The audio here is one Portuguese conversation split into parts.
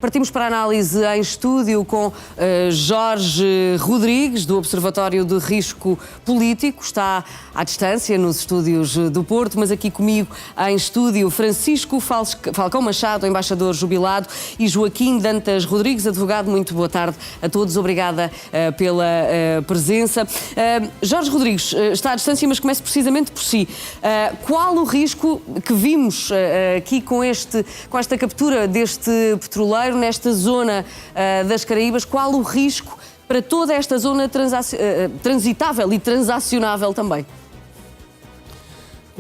Partimos para a análise em estúdio com Jorge Rodrigues, do Observatório de Risco Político. Está à distância nos estúdios do Porto, mas aqui comigo em estúdio Francisco Falcão Machado, embaixador jubilado, e Joaquim Dantas Rodrigues, advogado. Muito boa tarde a todos. Obrigada pela presença. Jorge Rodrigues está à distância, mas começo precisamente por si. Qual o risco que vimos aqui com esta captura deste petroleiro nesta zona das Caraíbas? Qual o risco para toda esta zona transitável e transacionável também?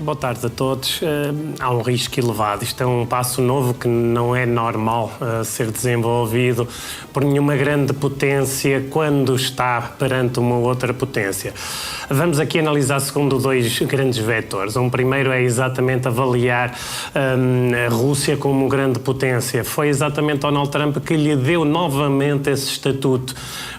Boa tarde a todos. Há um risco elevado. Isto é um passo novo que não é normal ser desenvolvido por nenhuma grande potência quando está perante uma outra potência. Vamos aqui analisar segundo dois grandes vetores. Um primeiro é exatamente avaliar a Rússia como grande potência. Foi exatamente Donald Trump que lhe deu novamente esse estatuto,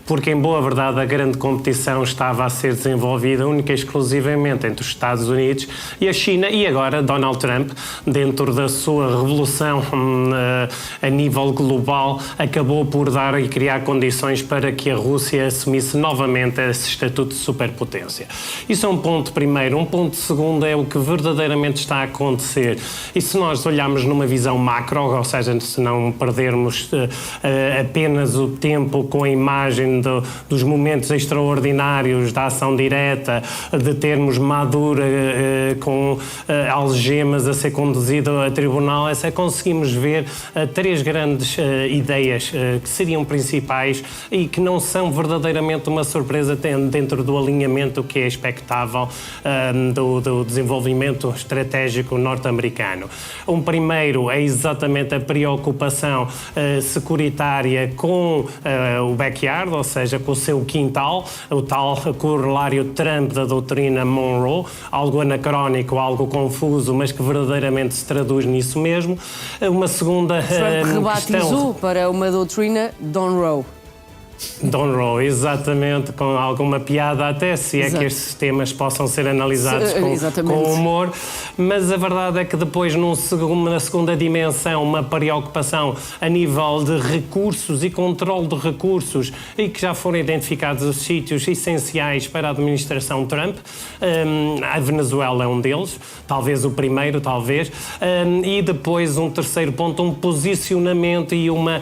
porque, em boa verdade, a grande competição estava a ser desenvolvida única e exclusivamente entre os Estados Unidos e a China, e agora Donald Trump, dentro da sua revolução a nível global, acabou por dar e criar condições para que a Rússia assumisse novamente esse estatuto de superpotência. Isso é um ponto primeiro. Um ponto segundo é o que verdadeiramente está a acontecer. E se nós olharmos numa visão macro, ou seja, se não perdermos apenas o tempo com a imagem dos momentos extraordinários da ação direta, de termos Maduro com algemas a ser conduzido a tribunal, conseguimos ver três grandes ideias que seriam principais e que não são verdadeiramente uma surpresa dentro do alinhamento que é expectável do desenvolvimento estratégico norte-americano. Um primeiro é exatamente a preocupação securitária com o backyard, ou seja, com o seu quintal, o tal corolário Trump da doutrina Monroe, algo anacrónico, algo confuso, mas que verdadeiramente se traduz nisso mesmo. Uma segunda Trump rebatizou para uma doutrina Monroe. Monroe, exatamente, com alguma piada até, se é que estes temas possam ser analisados com humor, mas a verdade é que depois, na segunda dimensão, uma preocupação a nível de recursos e controle de recursos, e que já foram identificados os sítios essenciais para a administração Trump. A Venezuela é um deles, talvez o primeiro, e depois um terceiro ponto, um posicionamento e uma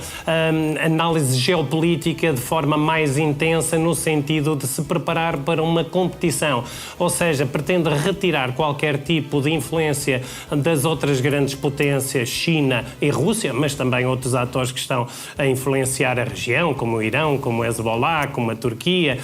análise geopolítica de forma mais intensa, no sentido de se preparar para uma competição, ou seja, pretende retirar qualquer tipo de influência das outras grandes potências, China e Rússia, mas também outros atores que estão a influenciar a região, como o Irão, como o Hezbollah, como a Turquia,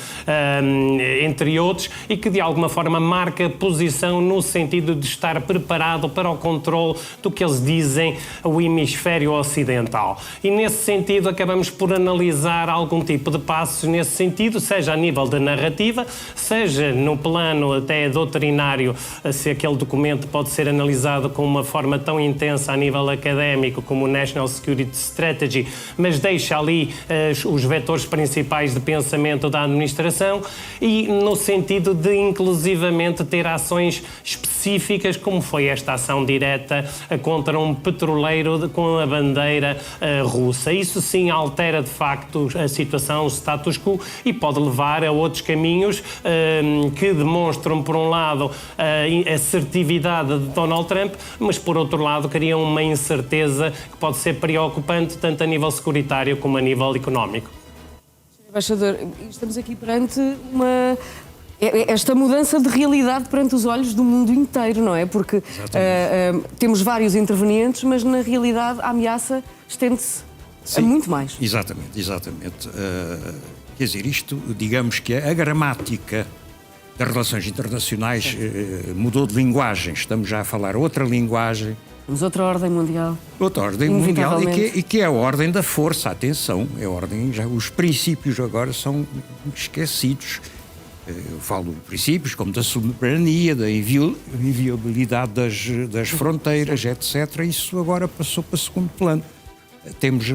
entre outros, e que de alguma forma marca posição no sentido de estar preparado para o controle do que eles dizem o hemisfério ocidental. E nesse sentido acabamos por analisar algum tipo de passos nesse sentido, seja a nível da narrativa, seja no plano até doutrinário, se aquele documento pode ser analisado com uma forma tão intensa a nível académico como o National Security Strategy, mas deixa ali os vetores principais de pensamento da administração, e no sentido de inclusivamente ter ações específicas, como foi esta ação direta contra um petroleiro com a bandeira russa. Isso sim altera de facto a situação, o status quo, e pode levar a outros caminhos que demonstram, por um lado, a assertividade de Donald Trump, mas por outro lado criam uma incerteza que pode ser preocupante tanto a nível securitário como a nível económico. Embaixador, estamos aqui perante esta mudança de realidade perante os olhos do mundo inteiro, não é? Porque temos vários intervenientes, mas na realidade a ameaça estende-se a muito mais. Exatamente. Quer dizer, isto, digamos que a gramática das relações internacionais mudou de linguagem. Estamos já a falar outra linguagem. Temos outra ordem mundial. Outra ordem mundial e que é a ordem da força. Atenção, os princípios agora são esquecidos. Eu falo de princípios como da soberania, da inviolabilidade das fronteiras, etc. Isso agora passou para segundo plano. Temos,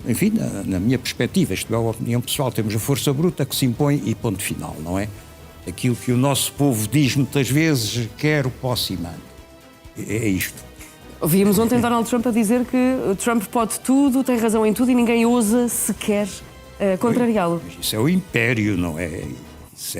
enfim, na minha perspectiva, isto é a opinião pessoal, temos a força bruta que se impõe e ponto final, não é? Aquilo que o nosso povo diz muitas vezes, quero, posso e mando. É isto. Ouvimos ontem Donald Trump a dizer que Trump pode tudo, tem razão em tudo e ninguém ousa sequer contrariá-lo. Isso é o império, não é? Isso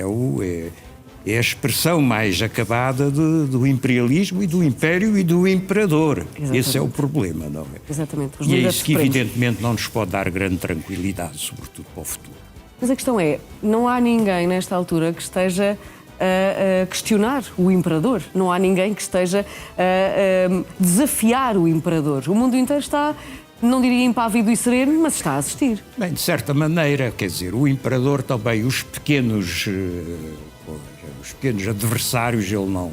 é a expressão mais acabada do imperialismo e do império e do imperador. Exatamente. Esse é o problema, não é? Exatamente. E é isso que evidentemente não nos pode dar grande tranquilidade, sobretudo para o futuro. Mas a questão é, não há ninguém nesta altura que esteja a questionar o imperador. Não há ninguém que esteja a desafiar o imperador. O mundo inteiro está, não diria impávido e sereno, mas está a assistir. Bem, de certa maneira, quer dizer, o imperador também, os pequenos adversários, ele não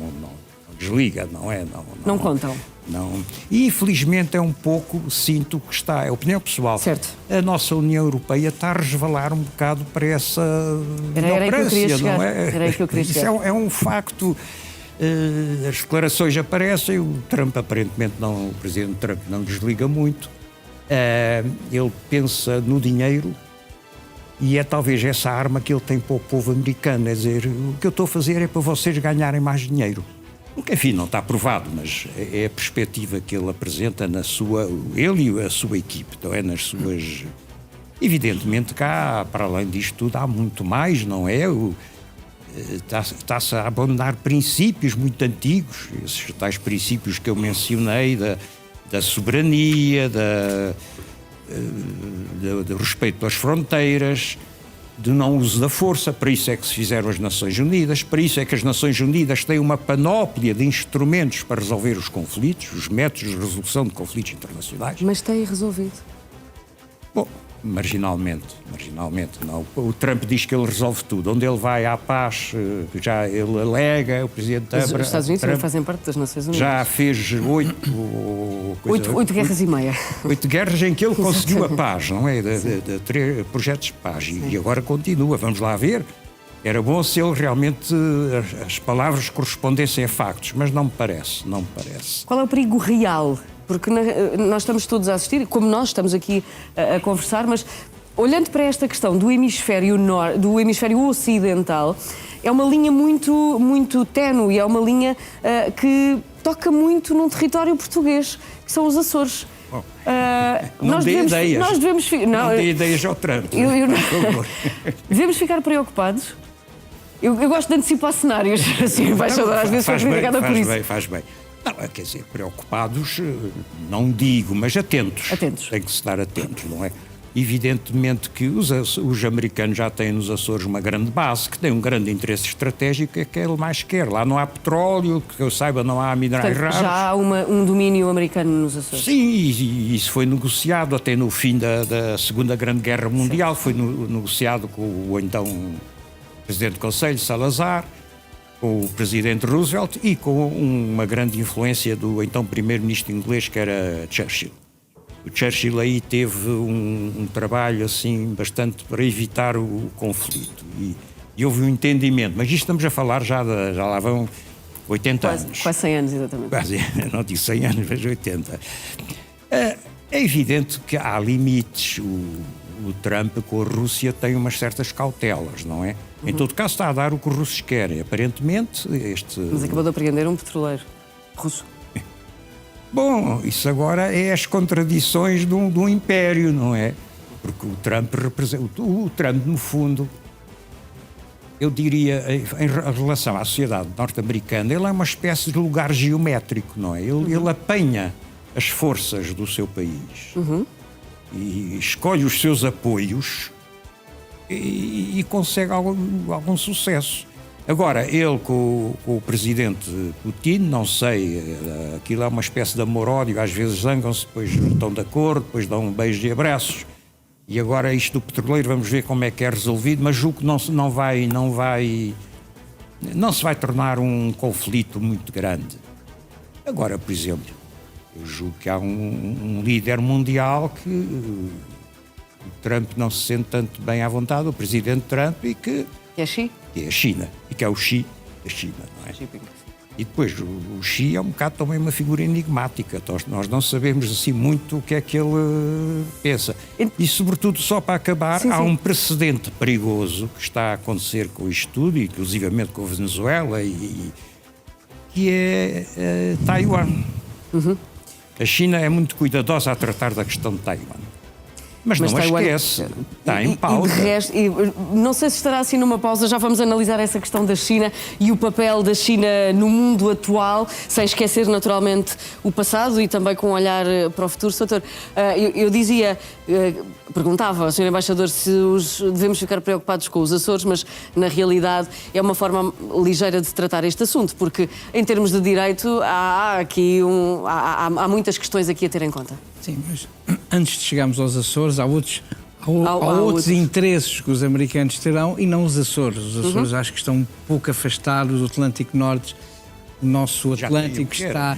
desliga, não é? Não contam. Não. E infelizmente é um pouco, sinto que está, é opinião pessoal. Certo. A nossa União Europeia está a resvalar um bocado para essa inoperancia, não é? Era aí que eu queria chegar. Isso é um facto. As declarações aparecem, o Trump aparentemente não, o presidente Trump não desliga muito. Ele pensa no dinheiro e é talvez essa arma que ele tem para o povo americano, é dizer, o que eu estou a fazer é para vocês ganharem mais dinheiro. Enfim, não está provado, mas é a perspectiva que ele apresenta ele e a sua equipe, então nas suas... Evidentemente cá, para além disto tudo, há muito mais, não é? Está-se a abandonar princípios muito antigos, esses tais princípios que eu mencionei, da soberania, do respeito pelas fronteiras, do não uso da força. Para isso é que se fizeram as Nações Unidas, para isso é que as Nações Unidas têm uma panóplia de instrumentos para resolver os conflitos, os métodos de resolução de conflitos internacionais. Mas têm resolvido? Bom, marginalmente não. O Trump diz que ele resolve tudo. Onde ele vai à paz, já ele alega, o presidente Trump... Os Estados Unidos não fazem parte das Nações Unidas. Já fez 8 guerras e meia. 8 guerras em que ele conseguiu a paz, não é? De 3 projetos de paz. E agora continua. Vamos lá ver. Era bom se ele realmente, as palavras correspondessem a factos, mas não me parece. Qual é o perigo real? Porque nós estamos todos a assistir, como nós estamos aqui a conversar, mas olhando para esta questão do hemisfério ocidental, é uma linha muito ténue, é uma linha que toca muito num território português, que são os Açores. Não dê ideias. Não dê ideias ao Trump. Por favor. Devemos ficar preocupados? Eu gosto de antecipar cenários, assim, embaixador, às vezes sou criticada por isso. Faz bem. Não, quer dizer, preocupados, não digo, mas atentos. Tem que estar atentos, não é? Evidentemente que os americanos já têm nos Açores uma grande base, que tem um grande interesse estratégico, é que ele mais quer. Lá não há petróleo, que eu saiba, não há minerais raros. Já há um domínio americano nos Açores. Sim, e isso foi negociado até no fim da Segunda Grande Guerra Mundial. Sim. Foi negociado com o então Presidente do Conselho, Salazar, com o Presidente Roosevelt e com uma grande influência do então Primeiro-Ministro inglês, que era Churchill. O Churchill aí teve um trabalho assim bastante para evitar o conflito e houve um entendimento, mas isto estamos a falar já lá vão 80 anos. Quase 100 anos, exatamente. Quase, não digo 100 anos, mas 80. É evidente que há limites. O Trump com a Rússia tem umas certas cautelas, não é? Em todo caso está a dar o que os russos querem. Aparentemente Mas acabou de apreender um petroleiro russo. Bom, isso agora é as contradições de um império, não é? Porque o Trump representa... O Trump, no fundo, eu diria, em relação à sociedade norte-americana, ele é uma espécie de lugar geométrico, não é? Ele apanha as forças do seu país e escolhe os seus apoios e consegue algum sucesso. Agora, ele com o presidente Putin, não sei, aquilo é uma espécie de amor-ódio, às vezes zangam-se, depois estão de acordo, depois dão beijos e abraços. E agora isto do petroleiro, vamos ver como é que é resolvido, mas julgo que não se vai tornar um conflito muito grande. Agora, por exemplo, eu julgo que há um líder mundial que o Trump não se sente tanto bem à vontade, o presidente Trump, e que é Xi? Que é a China, e que é o Xi da China, não é? E depois o Xi é um bocado também uma figura enigmática, nós não sabemos assim muito o que é que ele pensa. E sobretudo, só para acabar, há um precedente perigoso que está a acontecer com isto tudo, inclusivamente com a Venezuela, que é Taiwan. A China é muito cuidadosa a tratar da questão de Taiwan. Mas não Taiwan esquece, está em pausa. Não sei se estará assim numa pausa, já vamos analisar essa questão da China e o papel da China no mundo atual, sem esquecer naturalmente o passado e também com um olhar para o futuro. Doutor, eu dizia, perguntava ao Sr. Embaixador se devemos ficar preocupados com os Açores, mas na realidade é uma forma ligeira de tratar este assunto, porque em termos de direito há muitas questões aqui a ter em conta. Sim, mas antes de chegarmos aos Açores, há outros interesses que os americanos terão e não os Açores. Os Açores acho que estão um pouco afastados do Atlântico Norte. O nosso Atlântico está...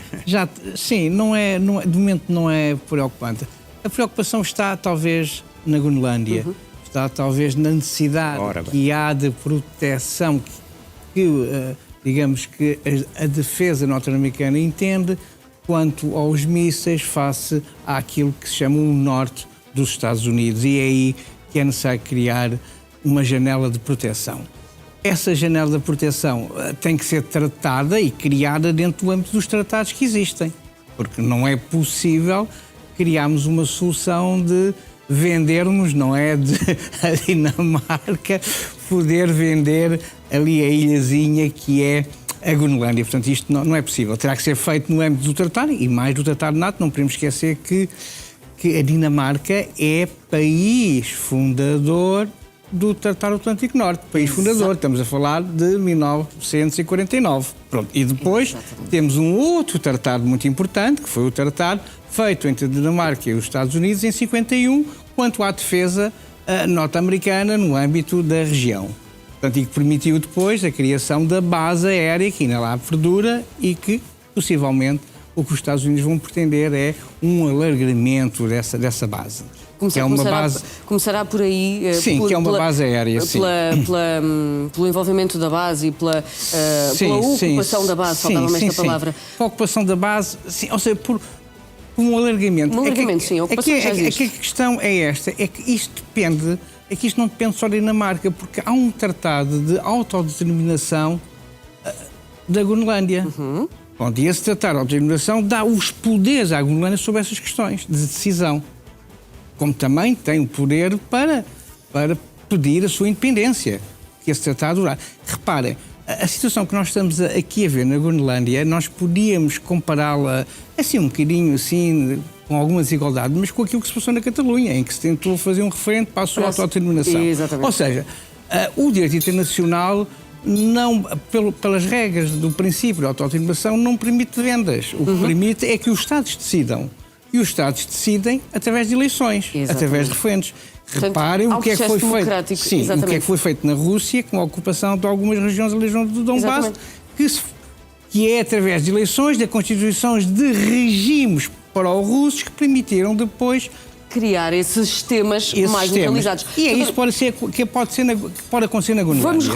Sim, de momento não é preocupante. A preocupação está talvez na Groenlândia, está talvez na necessidade que há de proteção digamos que a defesa norte-americana entende quanto aos mísseis face àquilo que se chama o norte dos Estados Unidos. E é aí que é necessário criar uma janela de proteção. Essa janela de proteção tem que ser tratada e criada dentro do âmbito dos tratados que existem, porque não é possível criarmos uma solução de vendermos, não é, de a Dinamarca poder vender ali a ilhazinha que é a Groenlândia. Portanto, isto não é possível. Terá que ser feito no âmbito do tratado e mais do tratado NATO. Não podemos esquecer que a Dinamarca é país fundador do Tratado Atlântico Norte. País fundador. Estamos a falar de 1949. Pronto. E depois temos um outro tratado muito importante, que foi o tratado feito entre a Dinamarca e os Estados Unidos em 51, quanto à defesa norte-americana no âmbito da região. Portanto, e que permitiu depois a criação da base aérea, que ainda lá perdura e que, possivelmente, o que os Estados Unidos vão pretender é um alargamento dessa base. Começará por aí... Sim, que é uma base aérea, sim. Pelo envolvimento da base e pela ocupação da base, faltava-me esta palavra. A ocupação da base, sim, ou seja, por um alargamento. Um alargamento, sim, a ocupação já existe. A questão é esta, é que isto depende... É que isto não depende só da Dinamarca, porque há um tratado de autodeterminação da Groenlândia. Onde esse tratado de autodeterminação dá os poderes à Groenlândia sobre essas questões de decisão. Como também tem o poder para pedir a sua independência, que esse tratado durar. Reparem, a situação que nós estamos aqui a ver na Groenlândia, nós podíamos compará-la assim um bocadinho assim... com alguma desigualdade, mas com aquilo que se passou na Catalunha, em que se tentou fazer um referendo para a sua autodeterminação. Ou seja, o direito internacional, pelas regras do princípio da autodeterminação, não permite vendas. O que permite é que os Estados decidam. E os Estados decidem através de eleições, através de referendos. Reparem o que é que foi feito. Sim, o que é que foi feito na Rússia com a ocupação de algumas regiões da região do Donbass, que é através de eleições, de constituições de regimes pró-russos que permitiram depois criar esses sistemas mais localizados. E é isso que pode acontecer na Groenlândia.